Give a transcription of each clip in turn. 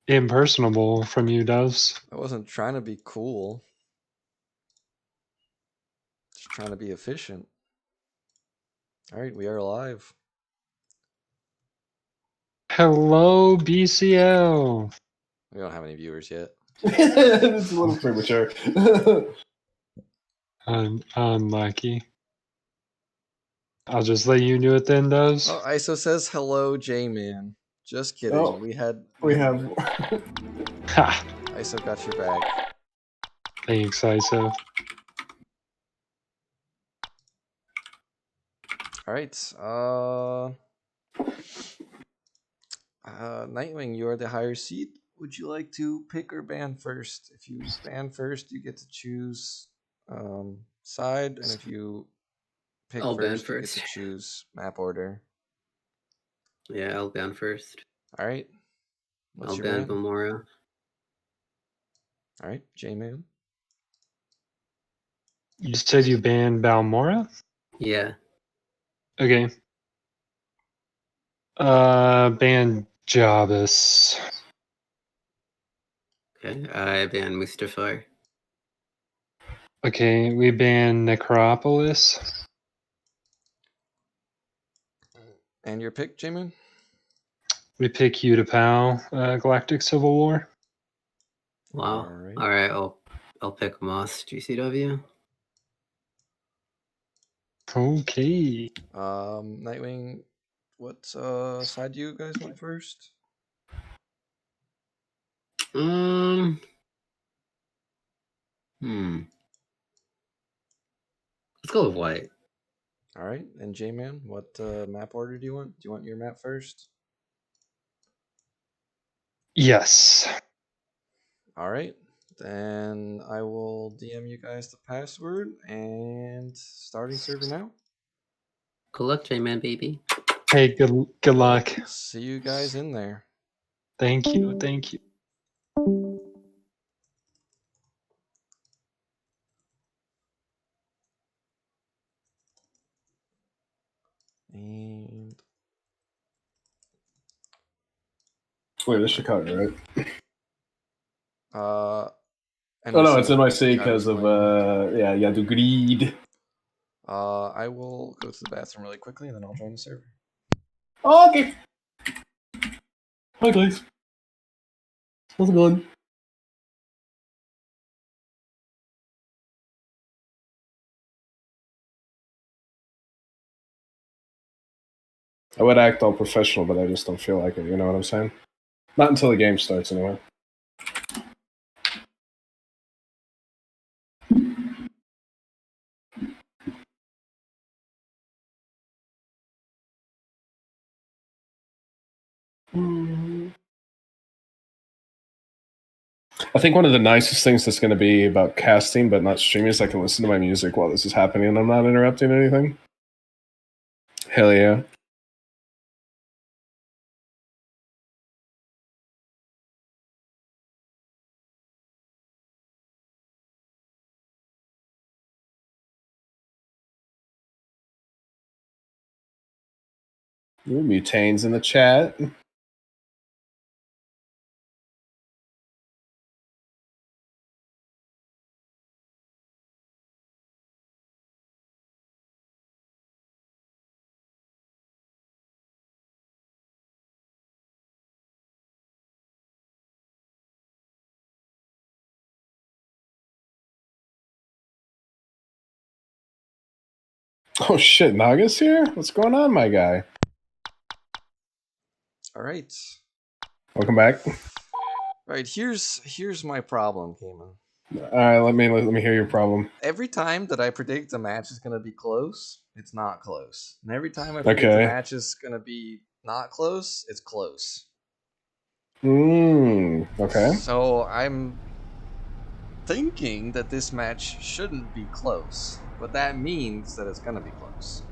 impersonable from you, Doves. I wasn't trying to be cool. Just trying to be efficient. All right, we are live. Hello, BCL. We don't have any viewers yet. It's a little premature. Unlucky. I'll just let you do it then, Doves. Oh, ISO says hello, J-Man. Just kidding. Oh, we have. Ha! ISO got your back. Thanks, ISO. All right. Nightwing, you are the higher seat. Would you like to pick or ban first? If you ban first, you get to choose side, and if you pick I'll ban first, you get first. to choose map order. Yeah, I'll ban first. All right. What's I'll your ban ban? Balmora. All right, J-Man. You said you banned Balmora? Yeah. Okay. Ban Jabus. Okay. I ban Mustafar. Okay, we ban Necropolis. And your pick, J-Man? We pick Utapau, Galactic Civil War. Wow. Alright. All right. I'll pick Moss GCW. Okay. Nightwing, what side do you guys want first? Let's go with white. All right, and J-Man, what map order do you want? Do you want your map first? Yes. All right, then I will DM you guys the password and starting server now. Good luck, J-Man, baby. Hey, good luck. See you guys in there. Thank you. Thank you. And Wait, this Chicago, right? oh no, it's NYC because of yeah, you gotta do greed. I will go to the bathroom really quickly and then I'll join the server. Okay. Hi guys. How's it going? I would act all professional, but I just don't feel like it. You know what I'm saying? Not until the game starts, anyway. I think one of the nicest things that's going to be about casting, but not streaming, is I can listen to my music while this is happening and I'm not interrupting anything. Hell yeah. Ooh, Mutane's in the chat. Oh shit, Naga's here? What's going on, my guy? All right. Welcome back. Right, here's my problem, Cayman. All right, let me hear your problem. Every time that I predict a match is gonna be close, it's not close. And every time I predict a match is gonna be not close, it's close. Okay. So I'm thinking that this match shouldn't be close, but that means that it's gonna be close.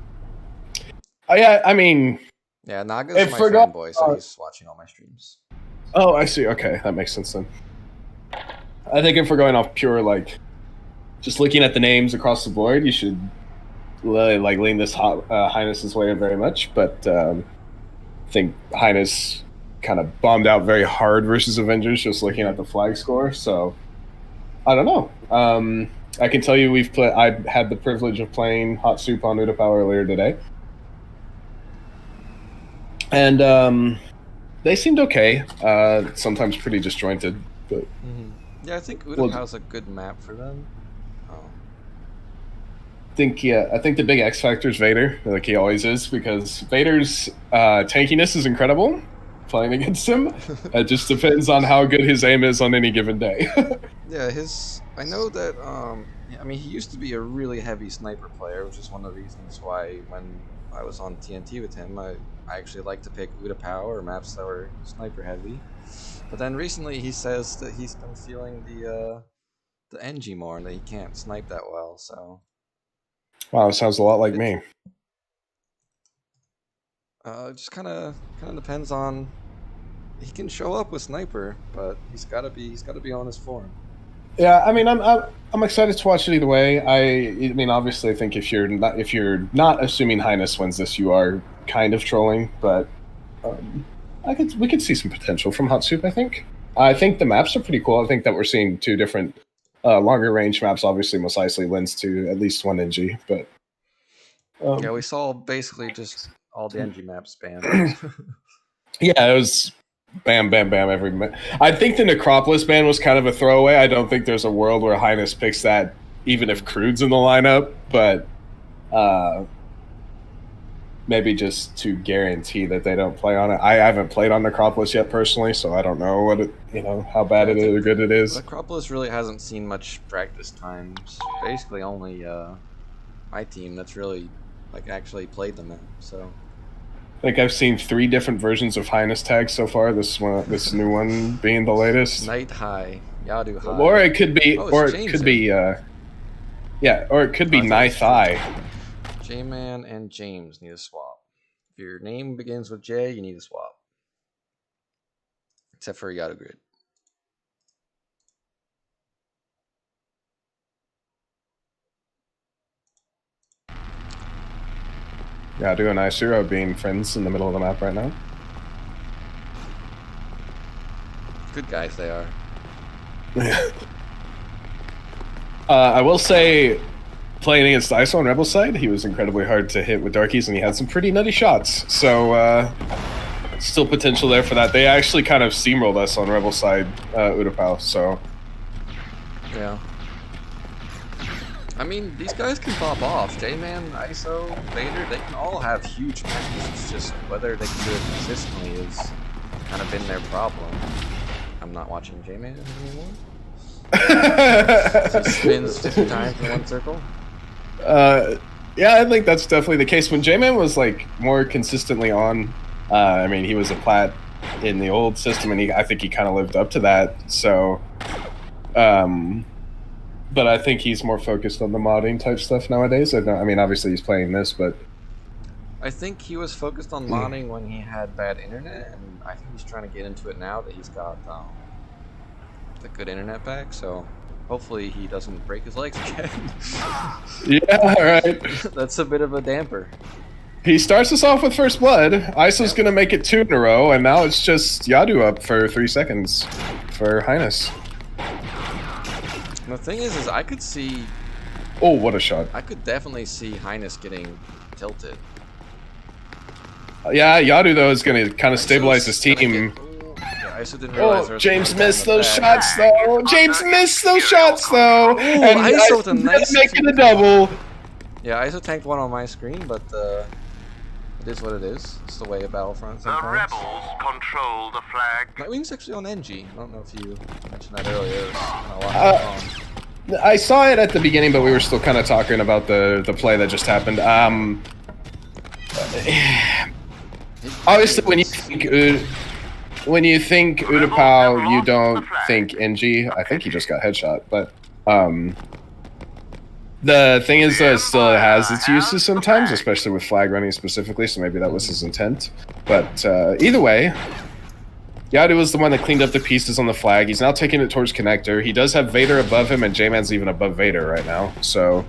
Oh yeah, I mean, yeah, Naga's my fanboy, so he's watching all my streams. Oh, I see. Okay, that makes sense then. I think if we're going off pure, like, just looking at the names across the board, you should really, like, lean this Highness's way very much. But I think Highness kind of bombed out very hard versus Avengers, just looking at the flag score. So I don't know. I can tell you I had the privilege of playing HOTSOUP on Utapau earlier today. And they seemed okay. Sometimes pretty disjointed. But yeah, I think Utapau's a good map for them. I think the big X factor is Vader, like he always is, because Vader's tankiness is incredible playing against him. It just depends on how good his aim is on any given day. Yeah, I know that. I mean, he used to be a really heavy sniper player, which is one of the reasons why when I was on TNT with him, I actually like to pick Utapau or maps that were sniper heavy. But then recently he says that he's been feeling the NG more and that he can't snipe that well. So. Wow, sounds a lot like me. It just kind of depends on. He can show up with sniper, but he's got to be on his form. Yeah, I mean, I'm excited to watch it either way. I mean, obviously, I think if you're not assuming Highness wins this, you are kind of trolling. But we could see some potential from HOTSOUP. I think the maps are pretty cool. I think that we're seeing two different longer range maps. Obviously, Mos Eisley lends to at least one NG, but yeah, we saw basically just all the NG maps banned. Yeah, it was bam, bam, bam every minute. I think the Necropolis ban was kind of a throwaway. I don't think there's a world where Highness picks that, even if Crude's in the lineup. But maybe just to guarantee that they don't play on it. I haven't played on Necropolis yet personally, so I don't know how bad it is or good it is. Necropolis really hasn't seen much practice times. Basically, only my team that's really actually played the map. So. I think I've seen 3 different versions of Highness tags so far. This new one being the latest. Night High, Yadu High. Or it could be, or it could be, Ninth Eye. J-Man and James need a swap. If your name begins with J, you need a swap. Except for Yadu Grid. Yadu and Isuru are being friends in the middle of the map right now. Good guys they are. I will say, playing against ISO on Rebel side, he was incredibly hard to hit with Darkies, and he had some pretty nutty shots. So, still potential there for that. They actually kind of steamrolled us on Rebel side, Utapau, so. Yeah. I mean, these guys can pop off. J-Man, ISO, Vader, they can all have huge matches. It's just whether they can do it consistently is kind of been their problem. I'm not watching J-Man anymore. He spins 50 times in one circle. Yeah, I think that's definitely the case. When J-Man was more consistently on, I mean, he was a plat in the old system, and I think he kind of lived up to that. So, but I think he's more focused on the modding type stuff nowadays. I mean, obviously he's playing this, but I think he was focused on modding when he had bad internet, and I think he's trying to get into it now that he's got the good internet back. So hopefully he doesn't break his legs again. Yeah, right. That's a bit of a damper. He starts us off with first blood. ISO's gonna make it 2 in a row, and now it's just Yadu up for 3 seconds for Highness. The thing is I could see. Oh, what a shot! I could definitely see Highness getting tilted. Yeah, Yadu though is gonna kind of stabilize his team. Yeah, ISO didn't realize there was James missed those shots though. James missed those shots though. And ISO with a nice making a double. Yeah, ISO tanked one on my screen, but it is what it is. It's the way of Battlefront sometimes. The rebels control the flag. Nightwing's actually on NG. I don't know if you mentioned that earlier. I saw it at the beginning, but we were still kind of talking about the play that just happened. Obviously, when you think Utapau, you don't think NG. I think he just got headshot, but the thing is that it still has its uses sometimes, especially with flag running specifically, so maybe that was his intent. But either way, Yadu was the one that cleaned up the pieces on the flag. He's now taking it towards connector. He does have Vader above him, and J-Man's even above Vader right now, so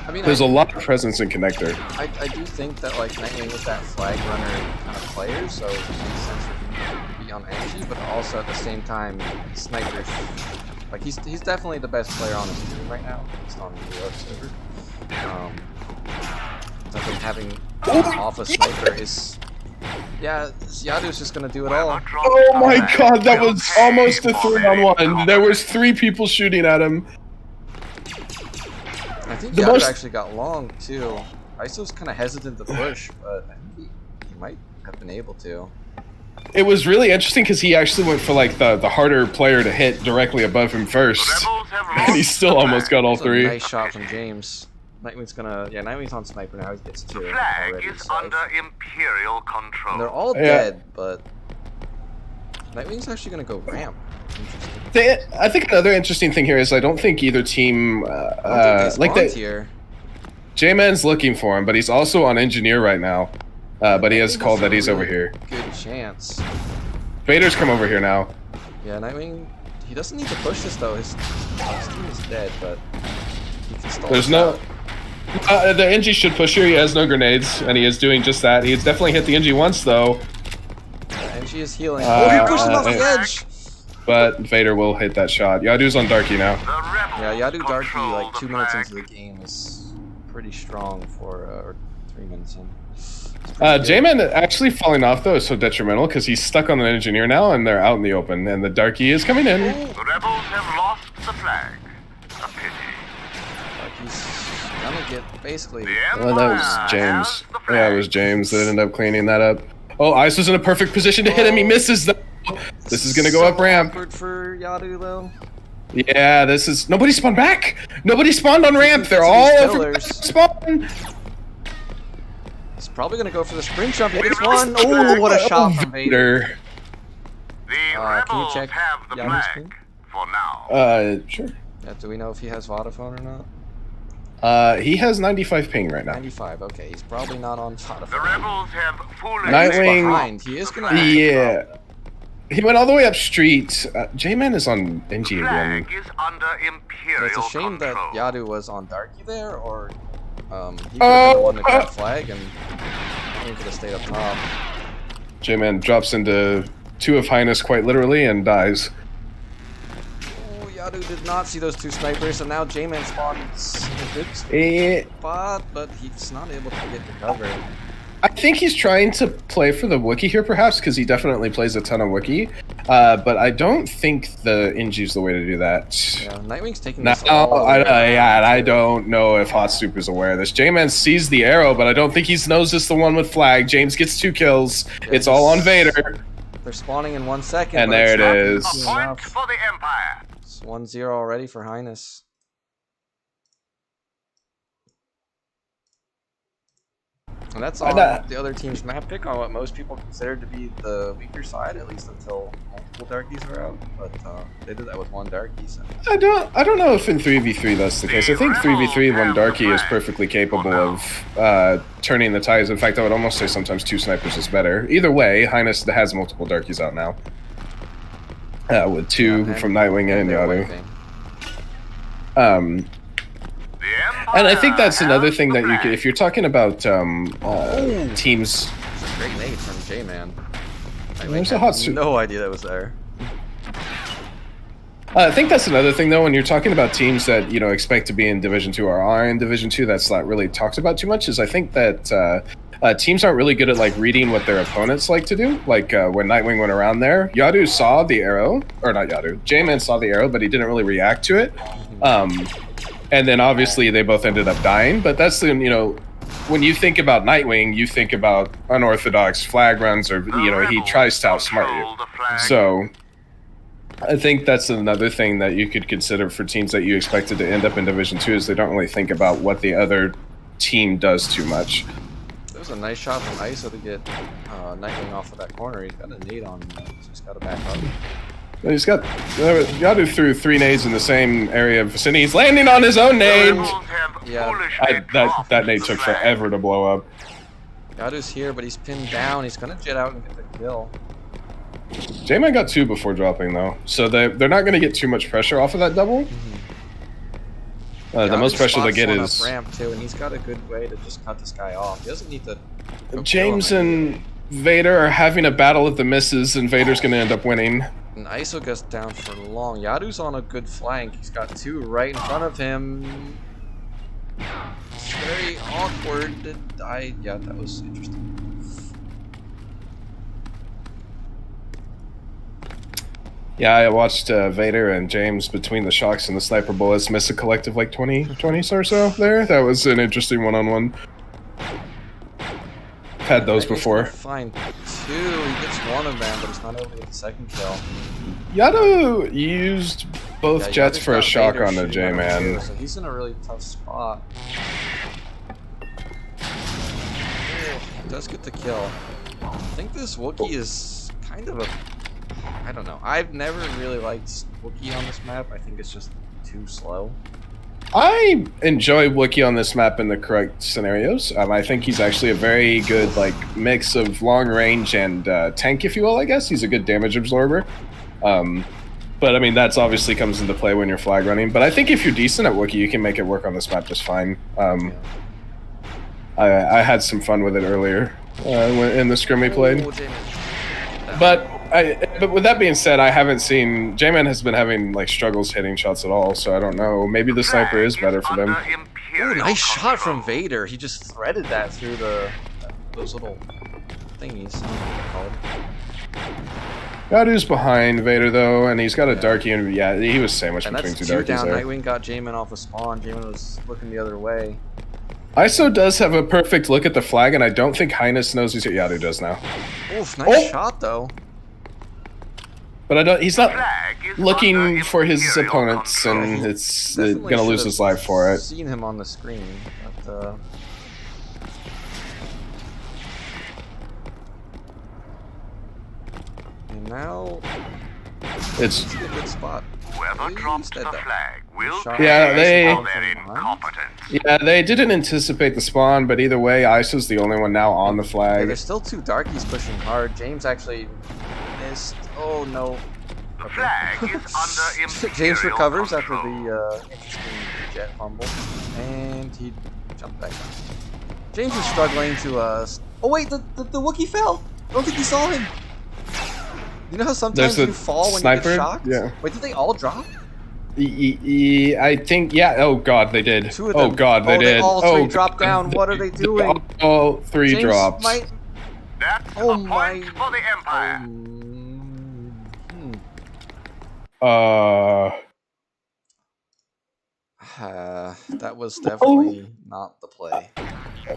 I mean, there's a lot of presence in connector. I do think that Nightwing is that flag runner kind of player, so it makes sense for him heavy on energy, but also at the same time, snipers. Like he's definitely the best player on his team right now. He's on the US server. I think having off a sniper is, yeah, Yadu's just gonna do it all. Oh my god, that was almost a 3-on-1. There was 3 people shooting at him. I think Yadu actually got long too. ISO's kind of hesitant to push, but I think he might have been able to. It was really interesting because he actually went for like the harder player to hit directly above him first, and he still almost got all 3. Nice shot from James. Nightwing's gonna, yeah, Nightwing's on sniper now. He gets 2 Flag already. is under Imperial control. And they're all dead, but Nightwing's actually gonna go ramp. Interesting. I think another interesting thing here is I don't think either team like that. Here. J-Man's looking for him, but he's also on engineer right now. But he has called that he's over here. Good chance. Vader's come over here now. Yeah, Nightwing, he doesn't need to push this though. His team is dead, but he can stall. There's no. The NG should push here. He has no grenades, and he is doing just that. He's definitely hit the NG once though. Yeah, NG is healing. Oh, he pushed him off the edge. But Vader will hit that shot. Yadu's on Darky now. Yeah, Yadu Darky like 2 minutes into the game is pretty strong for or 3 minutes in. J-Man actually falling off though is so detrimental because he's stuck on an engineer now and they're out in the open and the Darky is coming in. The rebels have lost the flag. A pity. Darky's gonna get basically. Well, that was James. Yeah, it was James that ended up cleaning that up. Oh, Ice was in a perfect position to hit him. He misses though. This is gonna go up ramp. Awkward for Yadu though. Yeah, this is. Nobody spawned back. Nobody spawned on ramp. They're all over spawn. He's probably gonna go for the sprint jump. He gets one. Oh, what a shot from Vader. The Can you rebels check have the Yadu's flag ping? for now. Sure. Yeah, do we know if he has Vodafone or not? He has 95 ping right now. 95. Okay, he's probably not on Vodafone. The rebels have foolish. Nightwing. Behind. He is gonna. Yeah. He went all the way up street. J-Man is on NG again. Flag is under Imperial It's a shame control. that Yadu was on Darky there, or he could have been the one to grab flag and he could have stayed up top. J-Man drops into 2 of highness quite literally and dies. Oh, Yadu did not see those 2 snipers, and now J-Man spawns in a good spot, but he's not able to get the cover. I think he's trying to play for the Wookiee here, perhaps, because he definitely plays a ton of Wookiee. But I don't think the NG's the way to do that. Yeah, Nightwing's taking Now, this all I don't know if HOTSOUP is aware of this. J-Man sees the arrow, but I don't think he knows it's the one with flag. James gets 2 kills. Yeah, it's all on Vader. They're spawning in 1 second. And but there it's it not is. easy A point enough. for the Empire. It's 1-0 already for Highness. And that's on the other team's map pick on what most people consider to be the weaker side, at least until multiple Darkies are out. But they did that with 1 Darkie. So. I don't know if in 3v3 that's the case. I think 3v3 1 Darkie is perfectly capable of turning the tides. In fact, I would almost say sometimes 2 snipers is better. Either way, Highness has multiple Darkies out now. With 2 from Nightwing and Yadu. And I think that's another thing that you could, if you're talking about teams. Great nade from J-Man. There's a HOTSOUP. No idea that was there. I think that's another thing, though, when you're talking about teams that expect to be in Division 2 or are in Division 2, that's not really talked about too much. Is I think that teams aren't really good at reading what their opponents like to do. Like when Nightwing went around there, Yadu saw the arrow, or not Yadu. J-Man saw the arrow, but he didn't really react to it. And then obviously they both ended up dying. But that's when you think about Nightwing, you think about unorthodox flag runs, or he tries to outsmart you. So I think that's another thing that you could consider for teams that you expected to end up in Division 2 is they don't really think about what the other team does too much. There was a nice shot from ISO to get Nightwing off of that corner. He's got a nade on him, so he's got to back up. He's got Yadu threw 3 nades in the same area of vicinity. He's landing on his own nade. Yeah, that nade took forever to blow up. Yadu's here, but he's pinned down. He's gonna jet out and get the kill. J-Man got 2 before dropping though, so they're not gonna get too much pressure off of that double. The most pressure they get is ramp too, and he's got a good way to just cut this guy off. He doesn't need to. James and Vader are having a battle of the misses, and Vader's going to end up winning. And ISO goes down for long. Yadu's on a good flank. He's got 2 right in front of him. It's very awkward. Yeah, that was interesting. Yeah, I watched Vader and James between the shocks and the sniper bullets miss a collective like 20 or so there. That was an interesting one-on-one. Had those before. Fine. 2. He gets 1 of them, but it's not able to get the second kill. Yadu used both jets Yadu's for a got shock Vader on the shooting at him J-Man. too, so he's in a really tough spot. He does get the kill. I think this Wookiee is kind of a... I don't know. I've never really liked Wookiee on this map. I think it's just too slow. I enjoy Wookiee on this map in the correct scenarios. I think he's actually a very good like mix of long range and tank, if you will. I guess he's a good damage absorber. But I mean, that's obviously comes into play when you're flag running. But I think if you're decent at Wookiee, you can make it work on this map just fine. I had some fun with it earlier in the scrim we played. But with that being said, I haven't seen J-Man has been having like struggles hitting shots at all, so I don't know. Maybe the sniper is better for them. Ooh, nice shot from Vader. He just threaded that through those little thingies. I don't know what they're called. Yadu's behind Vader though, and he's got a darkie, and yeah, he was sandwiched And between that's 2 2 darkies down. there. Nightwing got J-Man off a spawn. J-Man was looking the other way. ISO does have a perfect look at the flag, and I don't think Highness knows he's Yadu does now. Oof, nice shot though. But I don't. He's not looking for his opponents, and it's Definitely gonna lose should've his life for it. Seen him on the screen, but and now It's a good spot. Whoever drops the flag will Yeah, they- their incompetence. yeah. They didn't anticipate the spawn, but either way, ISO's the only one now on the Yeah, flag. there's still 2 darkies pushing hard. James actually missed. Oh no. The flag is under imperial James recovers control. after the interesting jet fumble, and he jumped back down. James is struggling to Oh wait, the Wookiee fell. I don't think he saw him. You know how sometimes There's a you fall when you sniper? get shocked? Yeah. Wait, did they all drop? I think, yeah. Oh god, they did. 2 of Oh them. god, they did. All 3 oh, dropped down. What are they doing? All 3 James dropped. might. That's Oh a my. point for the Empire. That was definitely not the play. I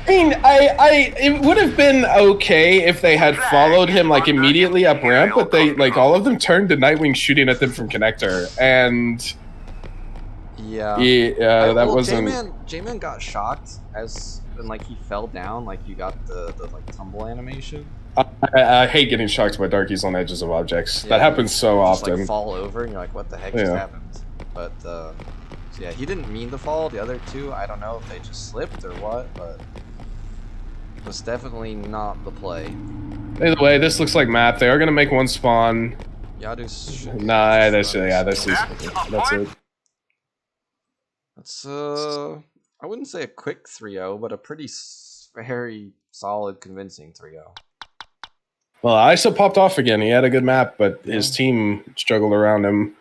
mean, it would have been okay if they had followed him like immediately up ramp, but they like all of them turned to Nightwing shooting at them from connector, and Yeah. that well, wasn't. J-Man got shocked and like he fell down, like you got the like tumble animation. I hate getting shocked by darkies on edges of objects. Yeah, That happens so you just, often. like fall over and you're like, what the heck just Yeah. happened? But so yeah, he didn't mean to fall. The other 2, I don't know if they just slipped or what, but it was definitely not the play. Either way, this looks like map. They are gonna make 1 spawn. Yadu's. Nah, that's it. That's it. That's I wouldn't say a quick 3-0, but a pretty very solid, convincing 3-0. Well, ISO popped off again. He had a good map, but his team struggled around him.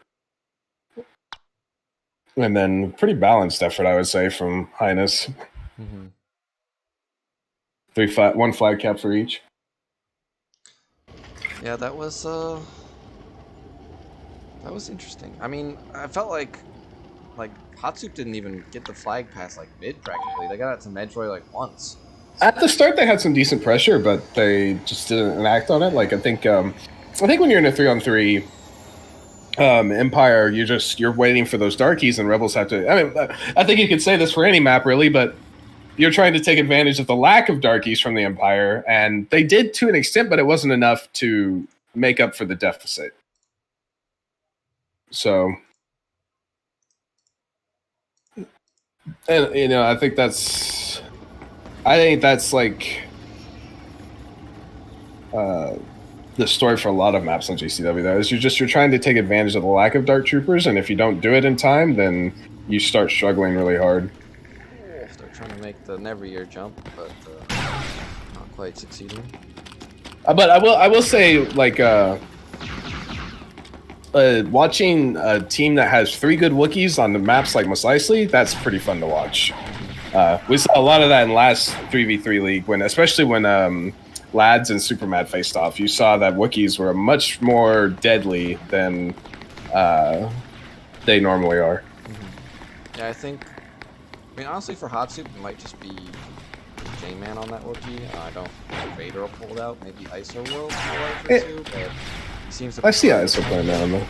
And then pretty balanced effort, I would say, from Highness. 1 flag cap for each. Yeah, that was interesting. I mean, I felt like HOTSOUP didn't even get the flag past like mid practically. They got it to Medjoy like once. At the start, they had some decent pressure, but they just didn't act on it. Like I think when you're in a 3-on-3 Empire, you're waiting for those darkies, and Rebels have to. I mean, I think you could say this for any map, really, but you're trying to take advantage of the lack of darkies from the Empire, and they did to an extent, but it wasn't enough to make up for the deficit. So, and I think that's like the story for a lot of maps on GCW. Though is you're trying to take advantage of the lack of dark troopers, and if you don't do it in time, then you start struggling really hard. They're trying to make the never year jump, but not quite succeeding. But I will say, like, watching a team that has 3 good Wookiees on the maps like Mos Eisley, that's pretty fun to watch. We saw a lot of that in last 3v3 league, especially when Lads and Supermad faced off. You saw that Wookiees were much more deadly than they normally are. Yeah, I mean, honestly, for HOTSOUP, it might just be J-Man on that Wookiee. I don't think Vader will pull it out. Maybe ISO will pull it out for 2, but he seems to. I see ISO playing that on though.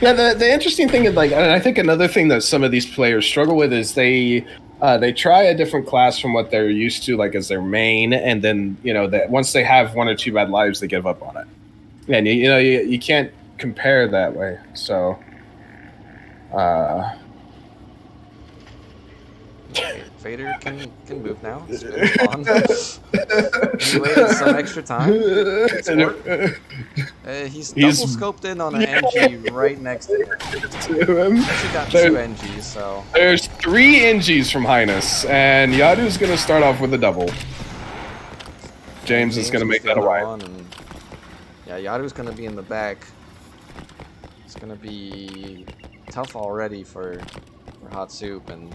Yeah, the interesting thing is, like, and I think another thing that some of these players struggle with is they try a different class from what they're used to, like as their main, and then that once they have 1 or 2 bad lives, they give up on it. And you can't compare that way. So. Vader can move now. He waited some extra time. He's double scoped in on an NG right next to him. Actually got 2 NGs, so there's 3 NGs from Highness, and Yadu's gonna start off with a double. James is gonna make that a white. Yeah, Yadu's gonna be in the back. It's gonna be tough already for HOTSOUP, and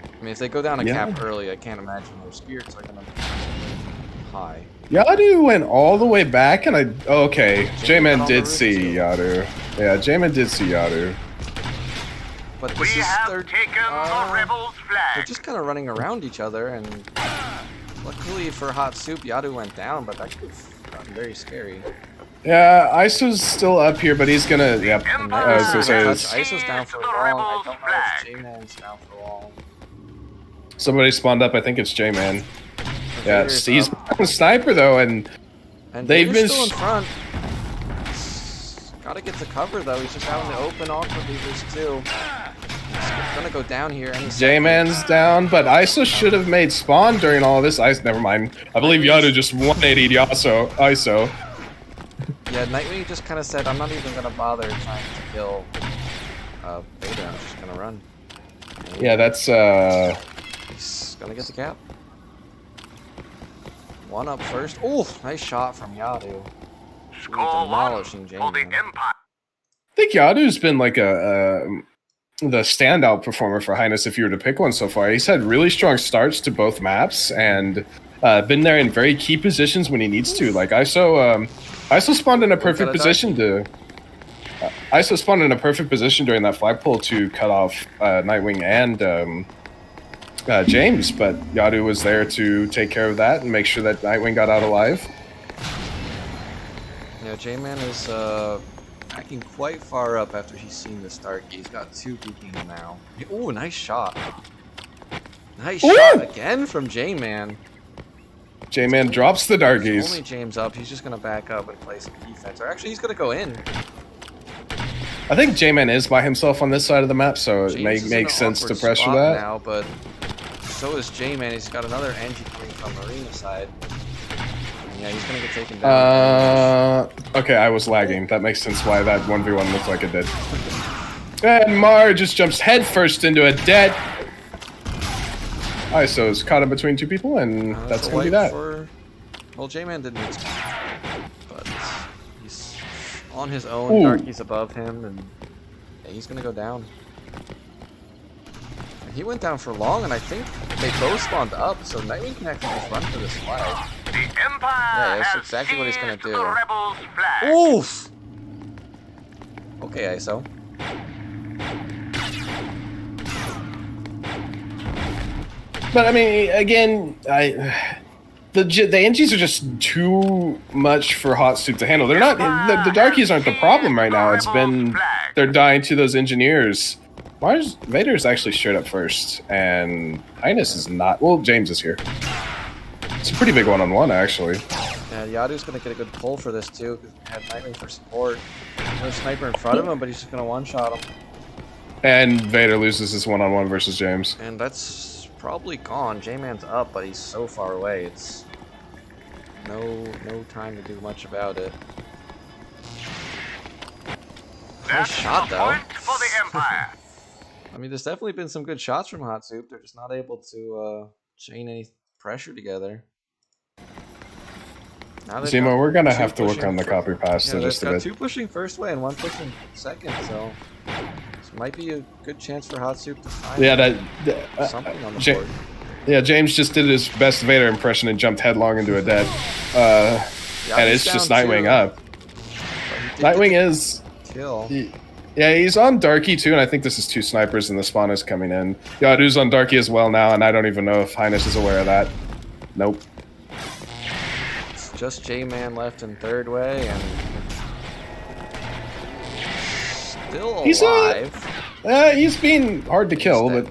I mean, if they go down a cap early, I can't imagine their spirits are gonna be high. Yadu went all the way back, and okay, J-Man did see Yadu. Yeah, J-Man did see Yadu. But this is they're just kind of running around each other, and luckily for HOTSOUP, Yadu went down, but that could have gotten very scary. Yeah, ISO's still up here, but he's gonna. Yep. ISO's down for long. I don't know if J-Man's down for long. Somebody spawned up. I think it's J-Man. Yeah, he's a sniper though, and they've been still in front. Gotta get to cover though. He's just out in the open awkwardly. There's 2. He's gonna go down here. J-Man's down, but ISO should have made spawn during all of this. Never mind. I believe Yadu just 180'd ISO. Yeah, Nightwing just kind of said, I'm not even gonna bother trying to kill Vader. I'm just gonna run. And yeah, that's he's gonna get the cap. 1 up first. Oh, nice shot from Yadu. Score 1 for the Empire. I think Yadu's been like the standout performer for Highness if you were to pick one so far. He's had really strong starts to both maps and been there in very key positions when he needs to. Like ISO spawned in a perfect position ISO spawned in a perfect position during that flagpole to cut off Nightwing and James, but Yadu was there to take care of that and make sure that Nightwing got out alive. Yeah, J-Man is backing quite far up after he's seen the start. He's got 2 peeking now. Oh, nice shot. Nice shot again from J-Man. J-Man drops the darkies. Only James up. He's just going to back up and play some defense. Or actually, he's going to go in. I think J-Man is by himself on this side of the map, so it makes sense to pressure that. Now, but so is J-Man. He's got another NG coming from Marina side. And yeah, he's going to get taken down. Okay, I was lagging. That makes sense why that 1v1 looked like it did. And Mar just jumps headfirst into a dead. ISO's caught in between 2 people, and that's going to be that. Well, J-Man didn't expect it, but he's on his own. Darky's above him, and yeah, he's going to go down. And he went down for long, and I think they both spawned up, so Nightwing can actually just run for this flag. The Empire Yeah, that's exactly what he's going to do. the Rebels' flag. Oof! Okay, ISO. But I mean, again, the NGs are just too much for HOTSOUP to handle. They're not. The darkies aren't the problem right now. It's been they're dying to those engineers. Vader's actually straight up first, and Highness is not. Well, James is here. It's a pretty big one-on-one, actually. Yeah, Yadu's gonna get a good pull for this too. Had Nightwing for support. No sniper in front of him, but he's just gonna one-shot him. And Vader loses his one-on-one versus James. And that's probably gone. J-Man's up, but he's so far away. It's no time to do much about it. Nice shot though. For the Empire. I mean, there's definitely been some good shots from HOTSOUP. They're just not able to chain any pressure together. Now they've Zemo, got we're gonna two have to work pushing on the copy pasta Yeah, just they've a got bit. 2 pushing first way and 1 pushing second, so this might be a good chance for HOTSOUP to find Yeah, something on the Ja- board. yeah. James just did his best Vader impression and jumped headlong into a dead. And it's just Nightwing up. Nightwing is kill. Yeah, he's on Darky too, and I think this is 2 snipers, and the spawn is coming in. Yadu's on Darky as well now, and I don't even know if Highness is aware of that. Nope. It's just J-Man left in third way, and still He's alive. He's being hard to kill, but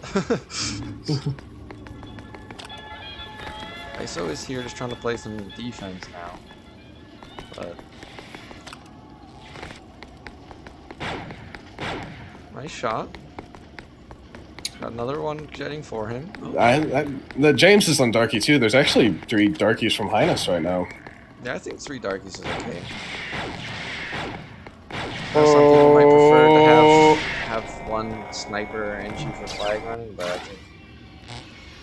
ISO is here just trying to play some defense now. But nice shot. Got another one jetting for him. the James is on Darky too. There's actually 3 Darkies from Highness right now. Yeah, I think 3 Darkies is okay. Now, some people might prefer to have 1 sniper and chief of flag running, but I think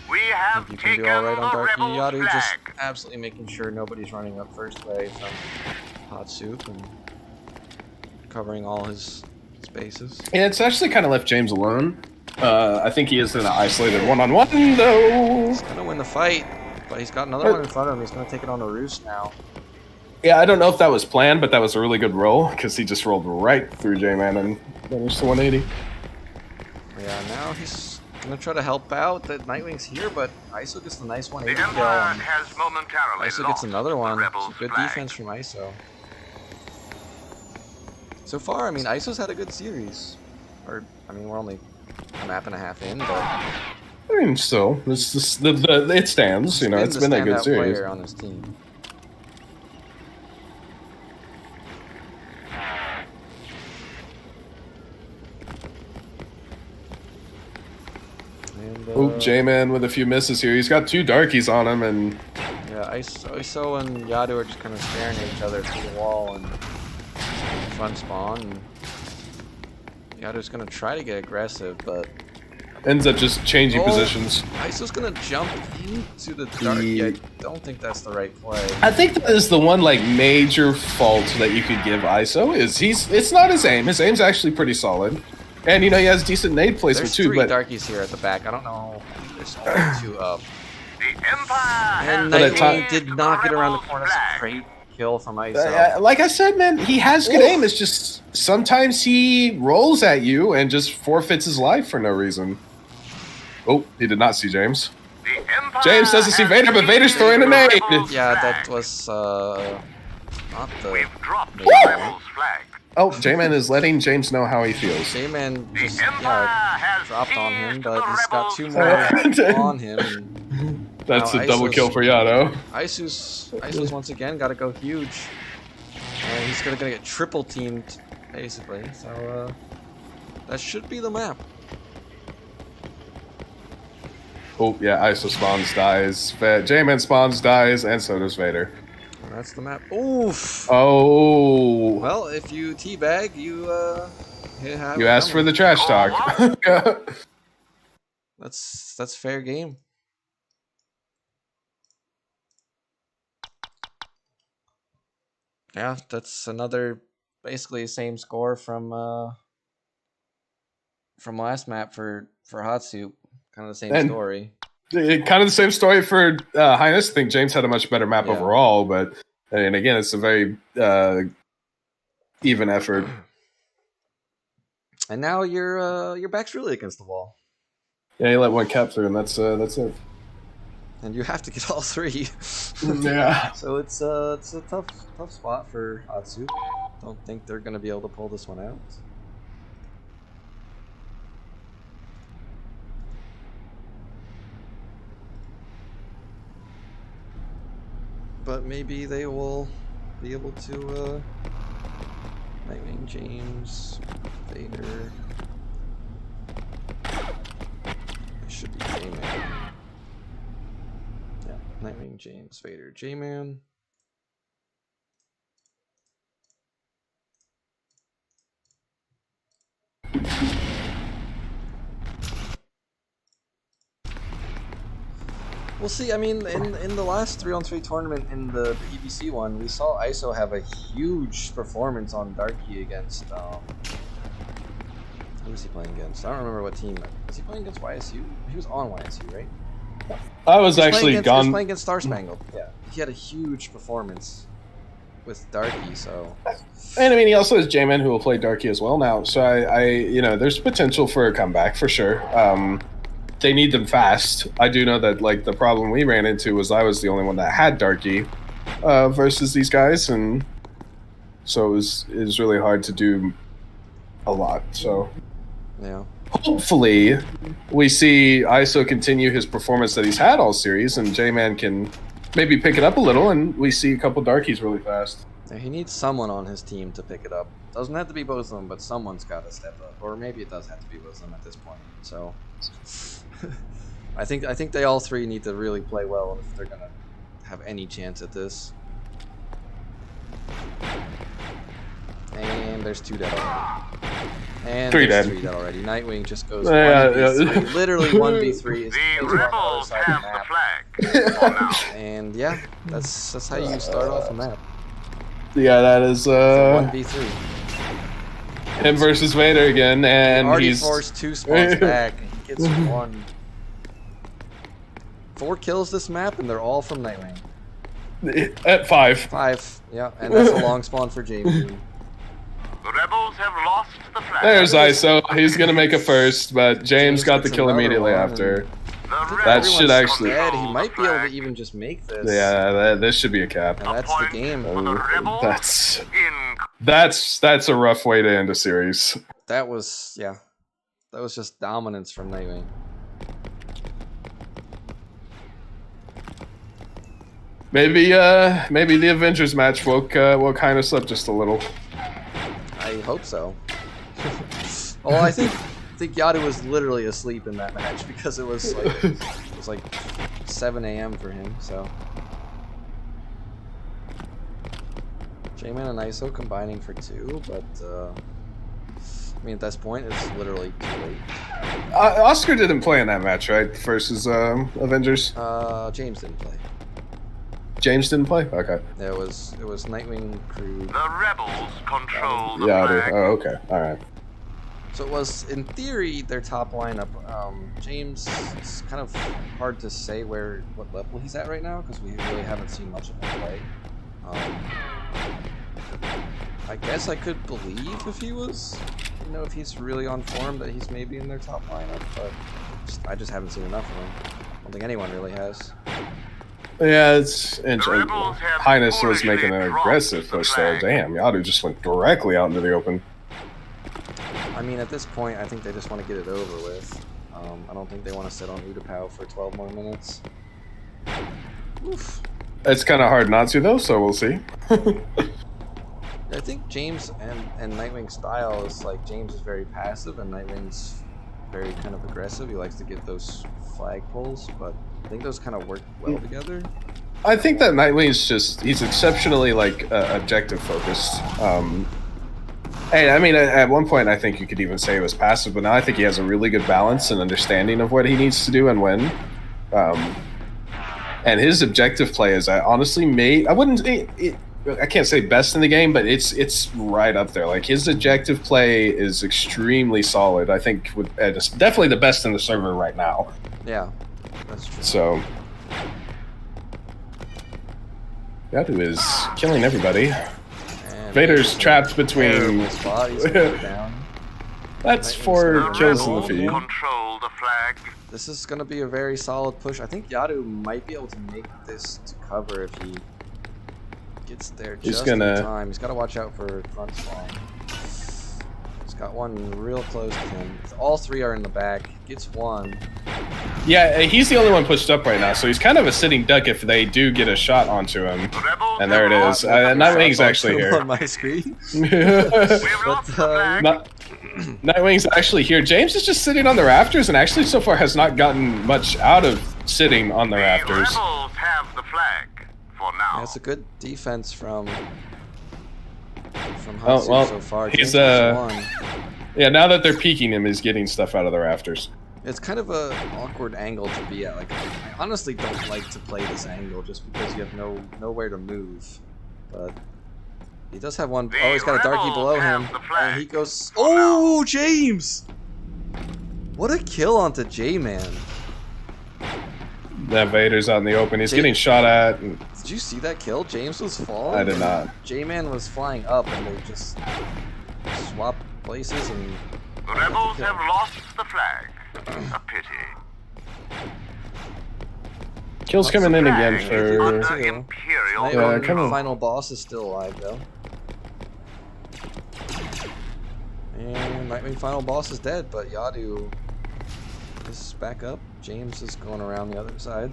We have you can taken do alright on the Darky. rebel Yadu just flag. absolutely making sure nobody's running up first way from HOTSOUP and covering all his spaces. Yeah, it's actually kind of left James alone. I think he is in an isolated one-on-one though. He's gonna win the fight, but he's got another one in front of him. He's gonna take it on the roost now. Yeah, I don't know if that was planned, but that was a really good roll because he just rolled right through J-Man and managed to 180. Yeah, now he's gonna try to help out. That Nightwing's here, but ISO gets the nice The 180 kill. Empire And has momentarily ISO lost gets another one. the It's rebel's a good flag. defense from ISO. So far, I mean, ISO's had a good series. Or, I mean, we're only a map and a half in, but I mean, still, it's just, it stands. You know, it's the been a good standout series. player on his team. And, Oh, J-Man with a few misses here. He's got 2 Darkies on him, and yeah, ISO and Yadu are just kind of staring at each other through the wall and front spawn. And Yadu's gonna try to get aggressive, but ends up just changing positions. ISO's gonna jump into the dark. Yeah, I don't think that's the right play. I think that is the one like major fault that you could give ISO is it's not his aim. His aim's actually pretty solid, and you know he has decent nade placement There's too. 3 But Darkies here at the back. I don't know. There's only 2 up. The Empire And But has at ti- Nightwing did not get around the corner. That's a flag. great kill from ISO. like I said, man, he has good aim. It's just sometimes he rolls at you and just forfeits his life for no reason. Oh, he did not see James. The Empire James doesn't see has Vader, but Vader's taken throwing a the nade. rebel's Yeah, flag. that was not the. We've dropped the Woo! rebel's flag. Oh, J-Man is letting James know how he feels. J-Man The just Empire has dropped on him, seized but the he's got rebel's 2 flag. more on him. And That's now a double ISO's- kill for Yado. ISO's once again got to go huge, and he's gonna get triple teamed basically. So that should be the map. Oh yeah, ISO spawns, dies. J-Man spawns, dies, and so does Vader. And that's the map. Oof. Oh. Well, if you teabag, you You asked for the trash talk. That's fair game. Yeah, that's another basically same score from last map for HOTSOUP. Kind of the same And- story. Kind of the same story for Highness. I think James had a much better map Yeah. overall, but and again, it's a very even effort. And now your back's really against the wall, Yeah, you let 1 cap through, and that's it. and you have to get all 3. Yeah. So it's a tough spot for HOTSOUP. Don't think they're gonna be able to pull this one out. But maybe they will be able to Nightwing, James, Vader. It should be J-Man. Yeah, Nightwing, James, Vader, J-Man. We'll see. I mean, in the last 3-on-3 tournament in the EBC one, we saw ISO have a huge performance on Darky against who was he playing against? I don't remember what team. Was he playing against YSU? He was on YSU, right? I was actually He was gone. playing against Star Spangled. Yeah, he had a huge performance with Darky. So, And I mean, he also has J-Man who will play Darky as well now. So I you know, there's potential for a comeback for sure. They need them fast. I do know that like the problem we ran into was I was the only one that had Darky versus these guys, and so it was really hard to do a lot. So yeah. hopefully we see ISO continue his performance that he's had all series, and J-Man can maybe pick it up a little, and we see a couple Darkies really fast. Yeah, he needs someone on his team to pick it up. Doesn't have to be both of them, but someone's got to step up. Or maybe it does have to be both of them at this point. So I think they all three need to really play well if they're gonna have any chance at this. And there's 2 dead already. And 3 there's dead. 3 dead already. Nightwing just goes Yeah, 1v3. yeah. Literally 1v3 is The on the other rebels side of the have the map. flag for now. And yeah, that's how you start off a map. Yeah, that is It's a 1v3. him versus Vader again, and Already he's forced 2 spawns back, and he gets 1. 4 kills this map, and they're all from Nightwing. at 5. 5, yeah, and that's a long spawn for Jamie. The rebels have lost the flag. There's ISO. He's gonna make a first, but James got the gets kill another immediately one, after. The That rebels should actually- Dead. He control might the be able to flag. even just make this. Yeah, this should be a cap. And that's the game. For the rebels That's in that's a rough way to end a series. That was, yeah. That was just dominance from Nightwing. Maybe the Avengers match woke Highness up just a little. I hope so. Well, I think Yadu was literally asleep in that match because it was like 7 a.m. for him. So J-Man and ISO combining for 2, but I mean at this point it's literally too late. Oscar didn't play in that match, right? Versus Avengers. James didn't play. James didn't play. Okay. It was Nightwing crew. the rebels control the Yeah. flag. Oh, okay. All right. So it was, in theory, their top lineup. James, it's kind of hard to say what level he's at right now because we really haven't seen much of him play. I guess I could believe if he was, if he's really on form that he's maybe in their top lineup, but I just haven't seen enough of him. I don't think anyone really has. Yeah, it's interesting. rebels have Highness was already making an dropped aggressive the push there. flag. Damn, Yadu just went directly out into the open. I mean, at this point, I think they just want to get it over with. I don't think they want to sit on Udapau for 12 more minutes. Oof. It's kind of hard not to though, so we'll see. I think James and Nightwing's style is like James is very passive and Nightwing's very kind of aggressive. He likes to get those flag pulls, but I think those kind of work well together. I think that Nightwing's he's exceptionally like objective focused. Hey, I mean, at one point I think you could even say he was passive, but now I think he has a really good balance and understanding of what he needs to do and when. And his objective play is, I honestly I can't say best in the game, but it's right up there. Like his objective play is extremely solid. I think it's definitely the best in the server right now. Yeah, that's true. So Yadu is killing everybody. And Vader's trapped between. terrible spot. He's gonna go down. That's The 4 kills in the rebels feed. control the flag. This is gonna be a very solid push. I think Yadu might be able to make this to cover if he gets there just in time. He's got to watch out for front spawn. He's got one real close to him. All 3 are in the back. Gets 1. Yeah, he's the only one pushed up right now, so he's kind of a sitting duck if they do get a shot onto him. The rebels And there it have is. lost the Nightwing's Shots actually on here. my screen. We've lost the flag. Nightwing's actually here. James is just sitting on the rafters, and actually so far has not gotten much out of sitting on the The rafters. rebels have the flag for now. That's a good defense from Oh, Hatsu well, so far. he's, James has 1. Yeah, now that they're peeking him, he's getting stuff out of the rafters. It's kind of a awkward angle to be at. Like, I honestly don't like to play this angle just because you have nowhere to move. But he does have one. Oh, he's got a darkie below him, and he goes. Oh, James! What a kill onto J-Man. That Vader's out in the open. He's getting shot at. And did you see that kill? James was falling. I did not. J-Man was flying up, and they just swapped places and. The rebels have lost the flag. A pity. Kill's coming in again for. Under Imperial Nightwing final boss is still alive though. And Nightwing final boss is dead, but Yadu is back up. James is going around the other side.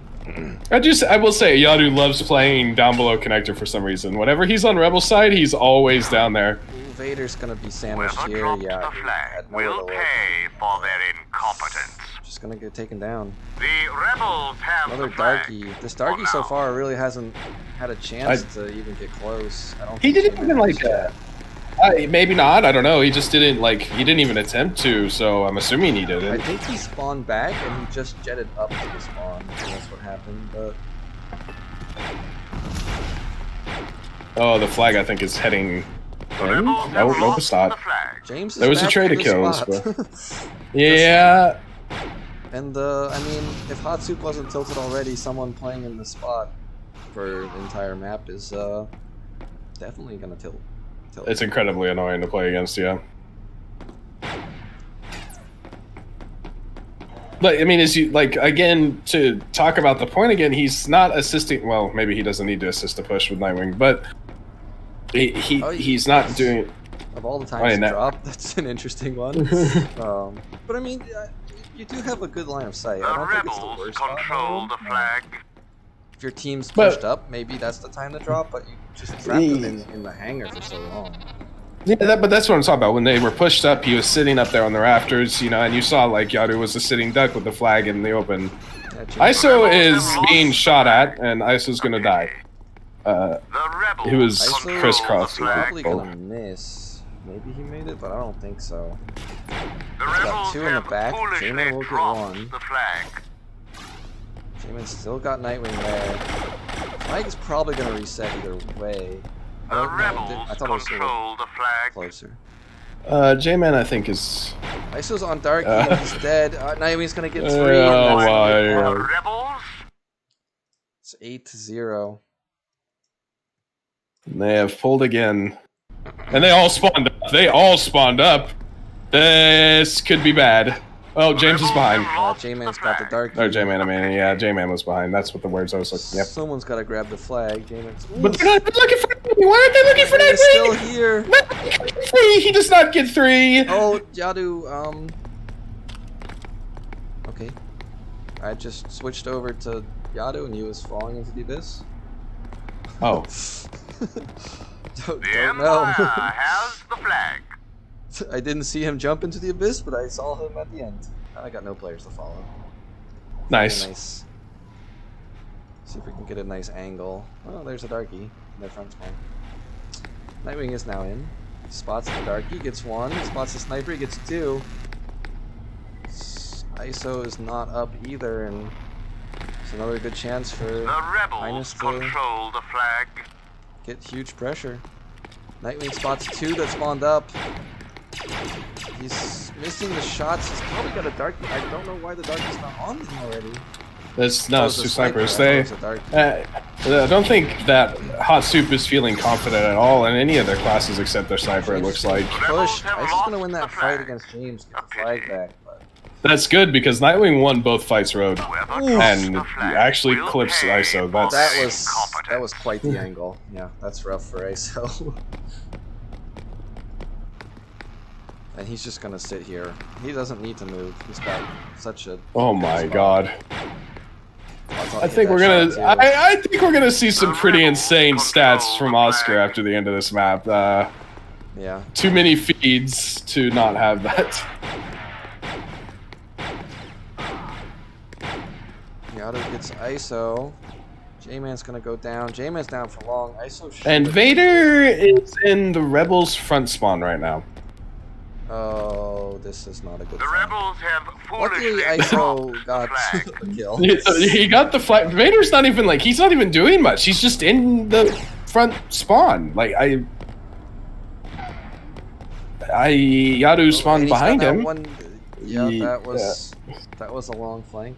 I will say, Yadu loves playing down below connector for some reason. Whenever he's on Rebel side, he's always down there. Ooh, Vader's gonna be sandwiched here. Yeah, the flag will pay for their incompetence. Just gonna get taken down. The rebels have Another the flag. darkie. This darkie so far really hasn't had a chance to even get close. I don't. He think didn't even like. Maybe not. I don't know. He just didn't like. He didn't even attempt to. So I'm assuming he I didn't. think he spawned back and he just jetted up to the spawn. And that's what happened. But Oh, the flag I think is heading. In? No, it's not. James is There was a back trade in of the kills, spot. but yeah. And I mean, if HOTSOUP wasn't tilted already, someone playing in the spot for the entire map is definitely gonna tilt. It's incredibly annoying to play against, yeah. But I mean, as you like again to talk about the point again, he's not assisting. Well, maybe he doesn't need to assist a push with Nightwing, but he's not doing it. Of all the times to drop, that's an interesting one. But I mean, you do have a good line of sight. I don't think it's the worst. Control the flag. If your team's pushed up, maybe that's the time to drop, but you just trapped them in the hangar for so long. Yeah, but that's what I'm talking about. When they were pushed up, he was sitting up there on the rafters, you know, and you saw like Yadu was a sitting duck with the flag in the open. ISO is being shot at, and ISO's gonna die. He was crisscrossed. Probably gonna miss. Maybe he made it, but I don't think so. He's got two in the back. J-Man will get one. J-Man still got Nightwing there. Flag is probably gonna reset either way. I thought it was sort of closer. J-Man, I think, is... ISO's on Darkie, he's dead. Nightwing's gonna get 3. Oh my. It's 8-0. They have pulled again. And they all spawned up. They all spawned up. This could be bad. Oh, James is behind. J-Man's got the Darkie. Or J-Man, I mean, yeah, J-Man was behind. That's what the words I was looking at. Someone's got to grab the flag. J-Man's... But they're not looking for Nightwing. Why aren't they looking for Nightwing? He's still here. He does not get 3. Oh, Yadu, okay. I just switched over to Yadu and he was falling into the abyss. Oh. don't know. has the flag. I didn't see him jump into the abyss, but I saw him at the end. I got no players to follow. Nice. See if we can get a nice angle. Oh, there's a Darkie in their front spawn. Nightwing is now in. Spots the Darkie, gets 1. Spots the Sniper, he gets 2. ISO is not up either, and it's another good chance for the rebels Highness to control the flag. Get huge pressure. Nightwing spots 2 that spawned up. He's missing the shots. He's probably got a Darkie. I don't know why the Darkie's not on him already. It's 2 snipers. I don't think that HOTSOUP is feeling confident at all in any of their classes except their sniper, it looks like. Push. ISO's gonna win that fight against James. Get the flag back. But... That's good because Nightwing won both fights road. And actually clips ISO. That was quite the angle. Yeah, that's rough for ISO. And he's just gonna sit here. He doesn't need to move. He's got such a... Oh my god. I think we're gonna. I think we're gonna see some pretty insane stats from Oscar after the end of this map. Yeah. Too many feeds to not have that. Yadu gets ISO. J-Man's gonna go down. J-Man's down for long. ISO. And Vader is in the Rebels front spawn right now. Oh, this is not a good The sign. rebels have Luckily, foolishly ISO dropped got the flag. the kill. He got the flag. Vader's not even like he's not even doing much. He's just in the front spawn. Like Yadu spawned And he's got behind that him. Yeah, Ye- that was a long flank.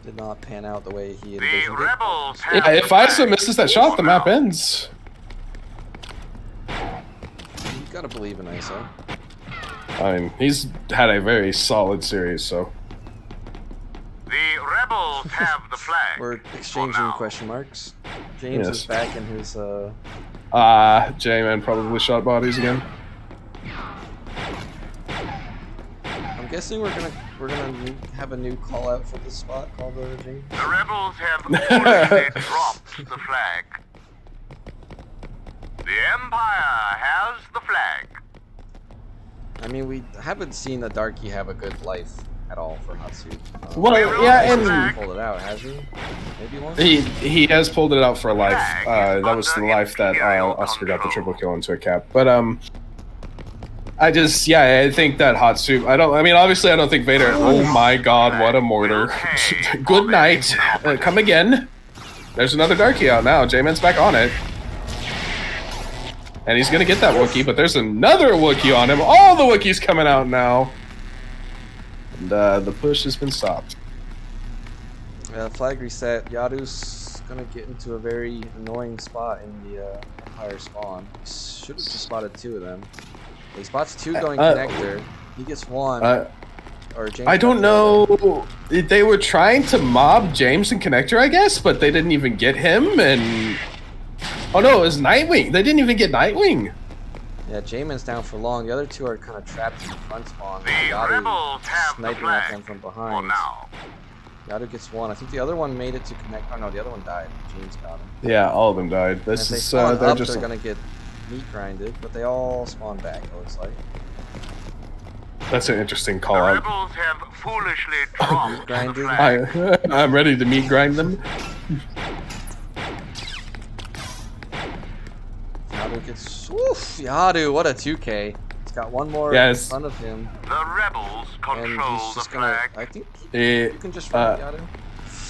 Did not pan out the way he The envisioned it. rebels have Yeah, if the ISO flag. misses that shot, the map ends. You gotta believe in ISO. I mean, he's had a very solid series, so. The rebels have the flag. We're exchanging now. question marks. James Yes. is back in his J-Man probably shot bodies again. I'm guessing we're gonna have a new call out for this spot called James. The rebels have foolishly dropped the flag. The Empire has the flag. I mean, we haven't seen a Darky have a good life at all for HOTSOUP. Well, yeah, He and hasn't pulled it out, has he? Maybe once. he has pulled it out for a life. That was the life that Oscar got the triple kill into a cap. But I think that HOTSOUP. I mean, obviously, I don't think Vader. Oh my God, what a mortar! Good night. Come again. There's another Darky out now. J-Man's back on it. And he's gonna get that Wookiee, but there's another Wookiee on him. All the Wookiees coming out now. And the push has been stopped. Flag reset. Yadu's gonna get into a very annoying spot in the Empire spawn. Should have just spotted two of them. He spots two going connector. He gets one. Or James I don't know. They were trying to mob James and connector, I guess, but they didn't even get him. And oh no, it was Nightwing. They didn't even get Nightwing. Yeah, Jamin's down for long. The other two are kind of trapped in the front spawn. The Yadu rebels have the sniping at flag them from for behind. now. Yadu gets one. I think the other one made it to connect. Oh no, the other one died. James got him. Yeah, all of them died. And This if they is spawn they're up, just. they're gonna get meat grinded, but they all spawn back. It looks like. That's an interesting The call out. rebels have foolishly dropped the Grinded. flag. I'm ready to meat grind them. Yadu gets. Oof, Yadu, what a 2K. He's got one more Yes. in front of him, The rebels and control he's the just gonna. flag. I think Eh, you can just run Yadu.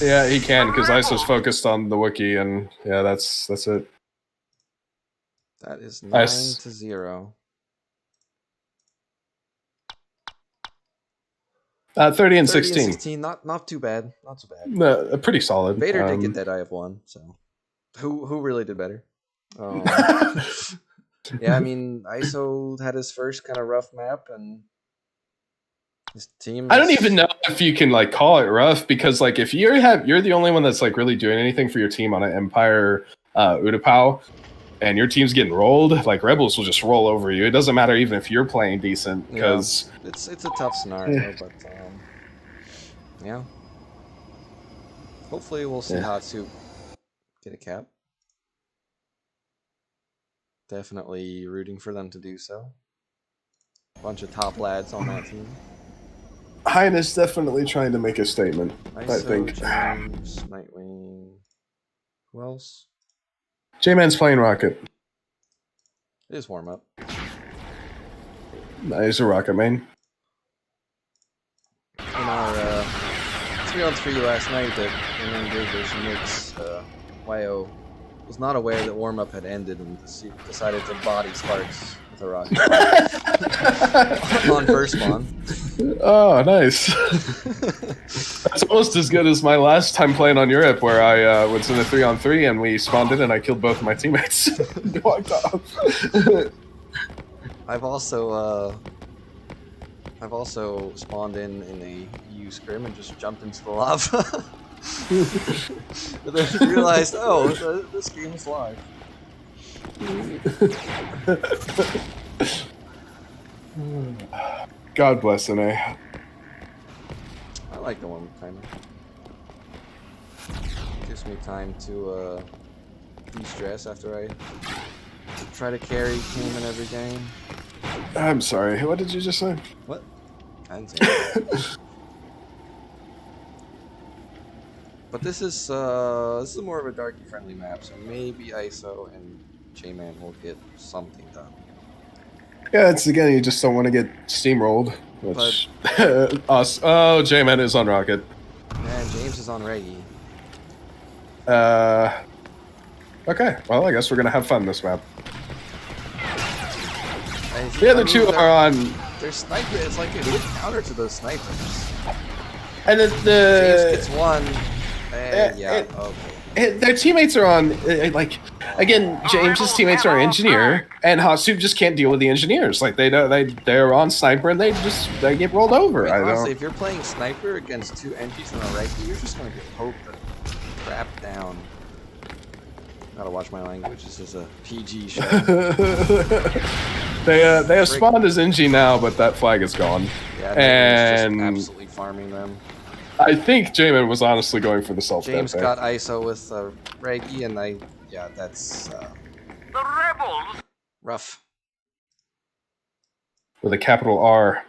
yeah, he can because ISO's focused on the Wookiee, and yeah, that's it. That is Nice. 9-0. 30 and 30 16. 16, not too bad. Not too bad. Pretty solid. Vader did get that eye of one, so who really did better? Yeah, I mean, ISO had his first kind of rough map, and his team. I don't even know if you can like call it rough because like if you're the only one that's like really doing anything for your team on an Empire Utapau, and your team's getting rolled, like Rebels will just roll over you. It doesn't matter even if you're playing decent because it's a tough scenario, but yeah. Hopefully, we'll see HOTSOUP get a cap. Definitely rooting for them to do so. Bunch of top lads on that team. Highness definitely trying to make a statement. I ISO, think James, Nightwing. Who else? J-Man's playing Rocket. It is warm up. He's a Rocket main. In our 3-on-3 last night that Dave version Mix, YO was not aware that warm up had ended and decided to body Sparks with a rocket on first spawn. Oh, nice. That's almost as good as my last time playing on Europe, where I was in a 3-on-3 and we spawned in and I killed both of my teammates. Walked off. I've also spawned in a EU scrim and just jumped into the lava. But then realized, oh, this game is live. God bless NA. I like the one timer. Gives me time to de-stress after I try to carry team in every game. I'm sorry. What did you just say? What? I didn't say that. But this is more of a darky friendly map, so maybe ISO and J-Man will get something done. Yeah, it's again, you just don't want to get steamrolled. Which us. Oh, J-Man is on Rocket. And James is on Reggie. Okay, well, I guess we're gonna have fun this map. And The other two are on. They're sniper. It's like a good counter to those snipers. And James gets one. And yeah, okay. Their teammates are on, like, again, James's teammates are engineer, and HOTSOUP just can't deal with the engineers. Like, they're on sniper, and they get rolled over. I mean, I honestly, don't. if you're playing sniper against two entries in a right, you're just gonna get poked and crap down. Gotta watch my language. This is a PG show. They have spawned as NG now, but that flag is gone. Yeah, and just absolutely farming them. I think J-Man was honestly going for the self-death. James got ISO with Reggie, and that's The rebels. rough. With a capital R.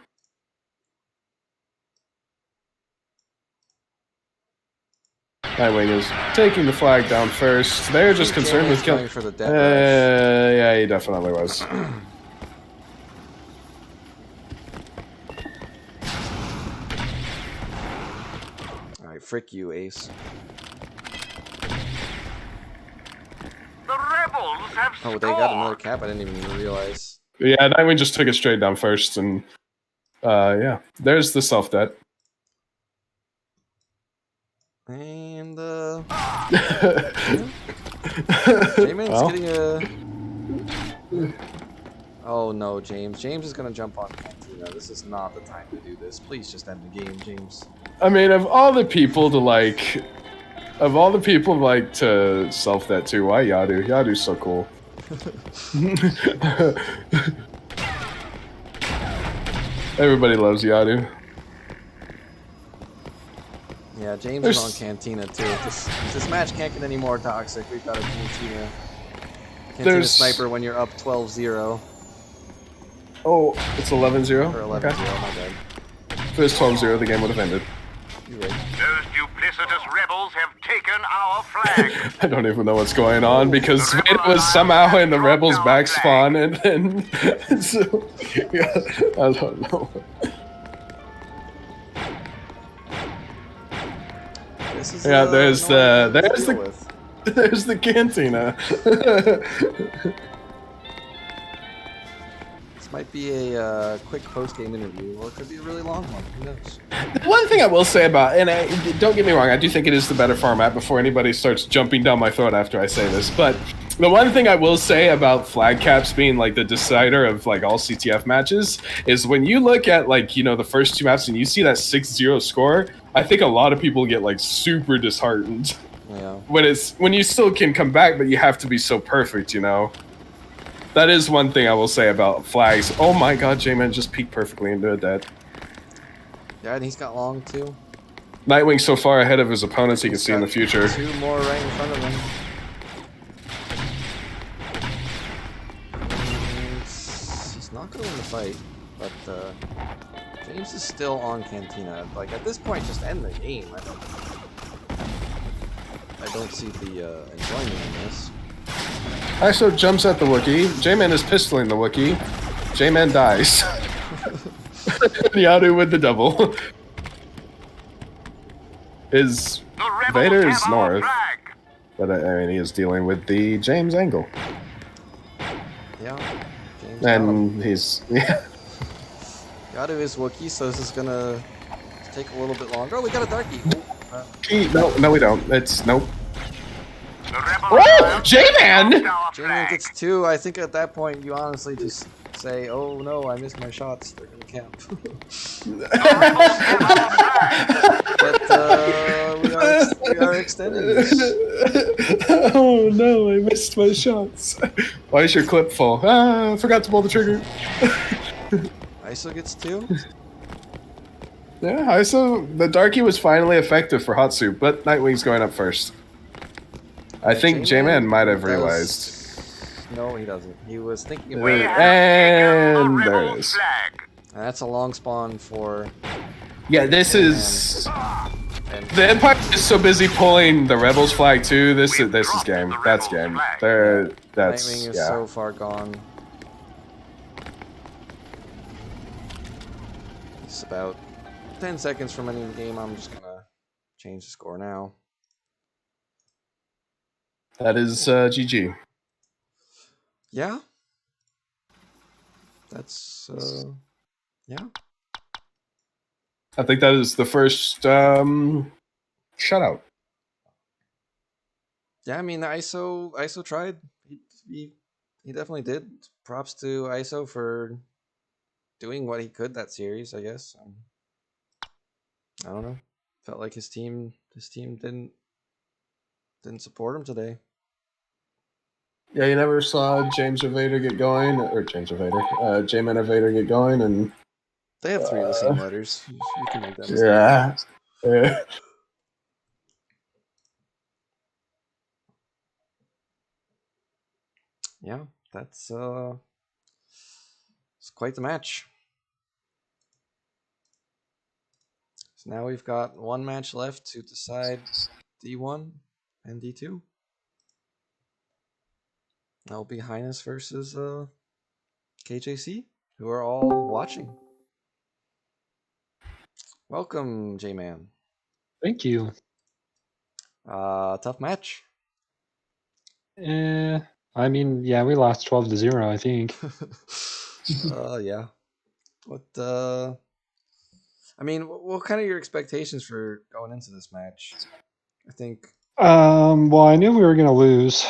Nightwing is taking the flag down first. They're just concerned with killing. For the death rush. Yeah, he definitely was. Alright, frick you, Ace. The rebels have Oh, scored. they got another cap? I didn't even realize. Yeah, Nightwing just took it straight down first, and yeah, there's the self-death. And J-Man's Well. getting a... Oh no, James. James is gonna jump on Cantina. This is not the time to do this. Please just end the game, James. I mean, of all the people to self-death too, why Yadu? Yadu's so cool. Everybody loves Yadu. Yeah, James is on Cantina too. This match can't get any more toxic. We've got a Cantina sniper when you're up 12-0. Oh, it's 11-0? Or 11-0, Okay. my bad. If it was 12-0, the game would have ended. You're right. Those duplicitous rebels have taken our flag. I don't even know what's going on because it was somehow in the Rebels back spawn, and then so, yeah, I don't know. This is, Yeah, there's there's the cantina. This might be a quick post-game interview, or it could be a really long one. Who knows? One thing I will say about, and don't get me wrong, I do think it is the better format before anybody starts jumping down my throat after I say this, but the one thing I will say about flag caps being like the decider of like all CTF matches is when you look at like, you know, the first two maps and you see that 6-0 score, I think a lot of people get like super disheartened. Yeah. When you still can come back, but you have to be so perfect, you know? That is one thing I will say about flags. Oh my god, J-Man just peeked perfectly into a dead. Yeah, and he's got long too. Nightwing so far ahead of his opponents he can He's see in the got future. Two more right in front of him. And he's not going to win the fight, but James is still on Cantina. Like at this point, just end the game. I don't see the enjoyment in this. ISO jumps at the Wookiee. J-Man is pistoling the Wookiee. J-Man dies. Yadu with the double. Vader is north, but I mean he is dealing with the James angle, Yeah. James and he's yeah. Yadu is Wookiee, so this is gonna take a little bit longer. Oh, we got a Darkie. No, we don't. It's nope. Oh, J-Man! J-Man gets two. I think at that point you honestly just say, "Oh no, I missed my shots. They're gonna camp." But we are extending this. Oh no, I missed my shots. Why is your clip full? Ah, I forgot to pull the trigger. ISO gets two. Yeah, ISO. The Darkie was finally effective for HOTSOUP, but Nightwing's going up first. I think J-Man might have realized. No, he doesn't. He was thinking about it. And there it is. And that's a long spawn for. Yeah, this is. The Empire is so busy pulling the Rebels flag too. This is game. That's game. That's Nightwing is yeah. so far gone. it's about 10 seconds from ending the game. I'm just gonna change the score now. That is GG. Yeah. That's yeah. I think that is the first shutout. Yeah, I mean, ISO tried. He definitely did. Props to ISO for doing what he could that series, I guess. I don't know. Felt like his team didn't support him today. Yeah, you never saw James Evader get going, or J-Man Evader get going, and They have 3 of the same letters. You can make that mistake. yeah. Yeah, that's it's quite the match. So now we've got 1 match left to decide D1 and D2. That'll be Highness versus KJC, who are all watching. Welcome, J-Man. Thank you. Tough match. I mean, yeah, we lost 12-0, I think. Yeah. What I mean, what kind of your expectations for going into this match? I think Well, I knew we were gonna lose.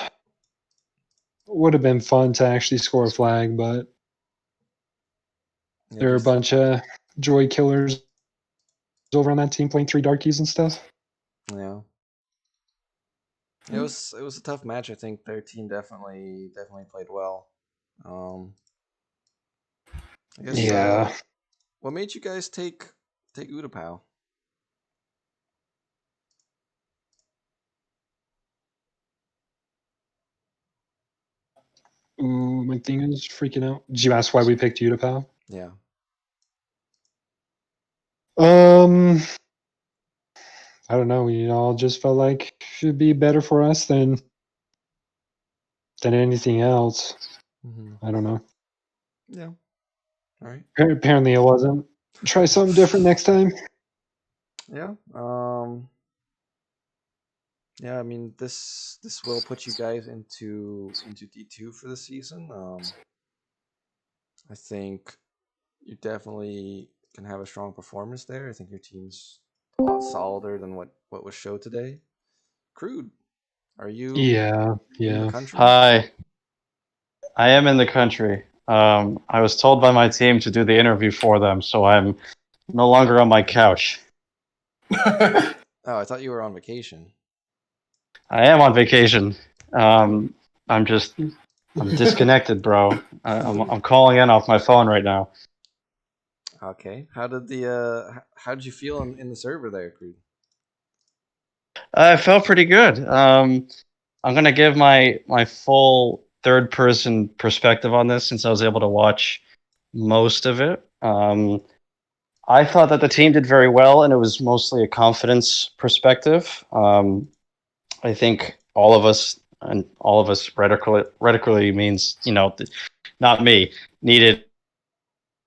Would have been fun to actually score a flag, but yeah, there are a just- bunch of joy killers over on that team playing 3 darkies and stuff. Yeah. It was a tough match. I think their team definitely played well. I guess Yeah. what made you guys take Utapau? Ooh, my thing is freaking out. Did you ask why we picked Utapau? Yeah. I don't know. We all just felt like it should be better for us than anything else. Mm-hmm. I don't know. Yeah. All right. Apparently, it wasn't. Try something different next time. Yeah. Yeah. I mean, this will put you guys into D2 for the season. I think you definitely can have a strong performance there. I think your team's a lot solider than what was showed today. Crude, are you Yeah. in the Yeah. country? Hi, I am in the country. I was told by my team to do the interview for them, so I'm no longer on my couch. Oh, I thought you were on vacation. I am on vacation. I'm disconnected, bro. I'm calling in off my phone right now. Okay. How did you feel in the server there, Crude? I felt pretty good. I'm gonna give my full third person perspective on this since I was able to watch most of it. I thought that the team did very well, and it was mostly a confidence perspective. I think all of us rhetorically means, not me, needed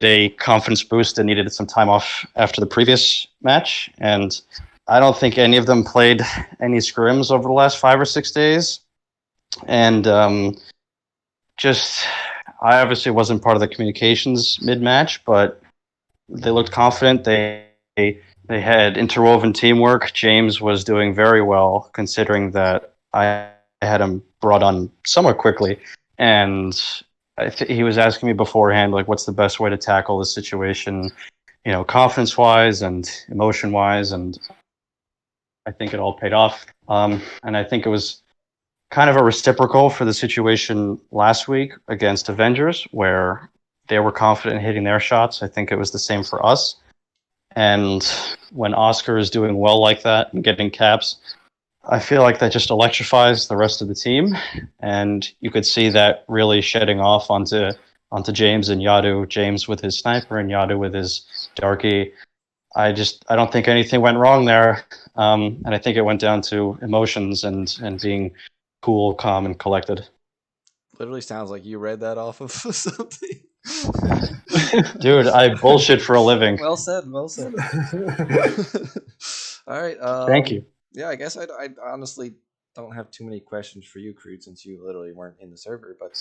a confidence boost and needed some time off after the previous match. And I don't think any of them played any scrims over the last 5 or 6 days. And I obviously wasn't part of the communications mid-match, but they looked confident. They had interwoven teamwork. James was doing very well, considering that I had him brought on somewhat quickly, and he was asking me beforehand, like, what's the best way to tackle this situation, confidence-wise and emotion-wise, and I think it all paid off. And I think it was kind of a reciprocal for the situation last week against Avengers, where they were confident in hitting their shots. I think it was the same for us. And when Oscar is doing well like that and getting caps, I feel like that just electrifies the rest of the team. And you could see that really shedding off onto James and Yadu. James with his sniper and Yadu with his darkie. I don't think anything went wrong there. And I think it went down to emotions and being cool, calm, and collected. Literally sounds like you read that off of something. Dude, I bullshit for a living. Well said. Well said. All right. Thank you. Yeah, I guess I honestly don't have too many questions for you, Crude, since you literally weren't in the server. But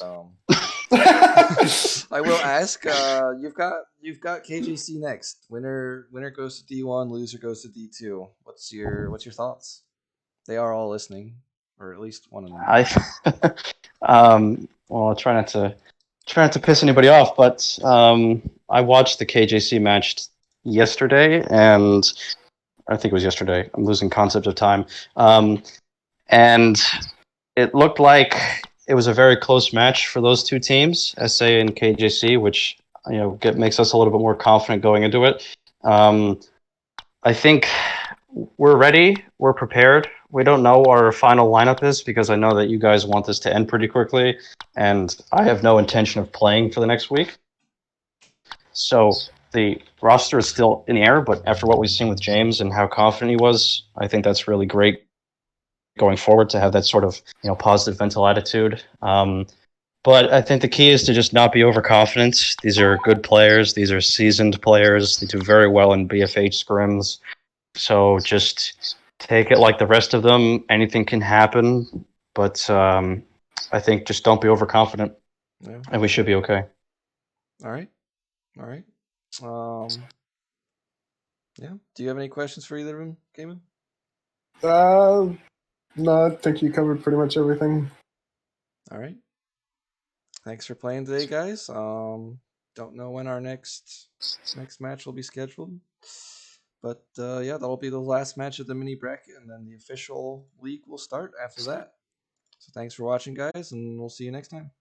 I will ask. You've got KJC next. Winner goes to D1. Loser goes to D2. What's your thoughts? They are all listening, or at least one of them. Well, I'll try not to piss anybody off, but I watched the KJC match yesterday, and I think it was yesterday. I'm losing concept of time. And it looked like it was a very close match for those two teams, SA and KJC, which makes us a little bit more confident going into it. I think we're ready. We're prepared. We don't know what our final lineup is because I know that you guys want this to end pretty quickly, and I have no intention of playing for the next week. So the roster is still in the air, but after what we've seen with James and how confident he was, I think that's really great going forward to have that sort of positive mental attitude. But I think the key is to just not be overconfident. These are good players. These are seasoned players. They do very well in BFH scrims. So just take it like the rest of them. Anything can happen. But I think just don't be overconfident. Yeah. And we should be okay. All right. Yeah. Do you have any questions for either of them, Gaiman? No, I think you covered pretty much everything. All right. Thanks for playing today, guys. Don't know when our next match will be scheduled, but yeah, that'll be the last match of the mini bracket, and then the official league will start after that. So thanks for watching, guys, and we'll see you next time.